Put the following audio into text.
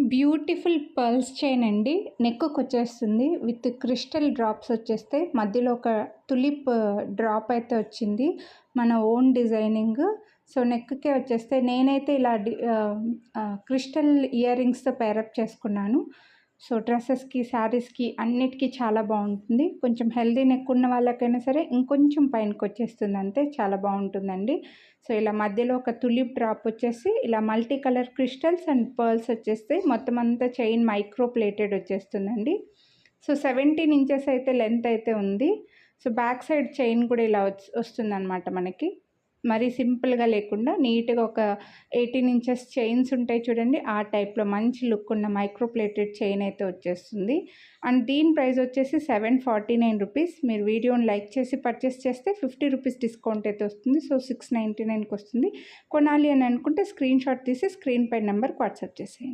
Beautiful pearls chain అండి. నెక్‌కొచ్చేస్తుంది with crystal drops వచ్చేస్తాయి. మధ్యలో ఒక తులిప్ డ్రాప్ అయితే వచ్చింది. మన ఓన్ డిజైనింగ్. సో, నెక్‌కే వచ్చేస్తాయి. నేనైతే ఇలా క్రిస్టల్ ఇయర్ రింగ్స్‌తో పేరప్ చేసుకున్నాను. సో, డ్రెసెస్‌కి, శారీస్‌కి అన్నిటికి చాలా బాగుంటుంది. కొంచెం హెల్తీ నెక్ ఉన్న వాళ్ళకైనా సరే ఇంకొంచెం పైనకొచ్చేస్తుంది అంతే. చాలా బాగుంటుందండి. సో, ఇలా మధ్యలో ఒక తులిప్ డ్రాప్ వచ్చేసి ఇలా multi colour crystals and pearls వచ్చేస్తాయి. మొత్తం అంతా చైన్ మైక్రో ప్లేటెడ్ వచ్చేస్తుందండి. సో, 17 ఇంచెస్ అయితే లెంత్ అయితే ఉంది. సో, బ్యాక్ సైడ్ చైన్ కూడా ఇలా వస్తుందన్నమాట మనకి. మరీ సింపుల్‌గా లేకుండా నీట్‌గా ఒక 18 ఇంచెస్ చైన్స్ ఉంటాయి చూడండి. ఆ టైప్‌లో మంచి లుక్ ఉన్న మైక్రో ప్లేటెడ్ చైన్ అయితే వచ్చేస్తుంది. అండ్ దీని ప్రైస్ వచ్చేసి 749 రూపీస్. మీరు వీడియోని లైక్ చేసి పర్చేస్ చేస్తే 50 రూపీస్ డిస్కౌంట్ అయితే వస్తుంది. సో, 699కి వస్తుంది. కొనాలి అని అనుకుంటే స్క్రీన్ షాట్ తీసి స్క్రీన్ పై నెంబర్కి వాట్సాప్ చేసేయండి.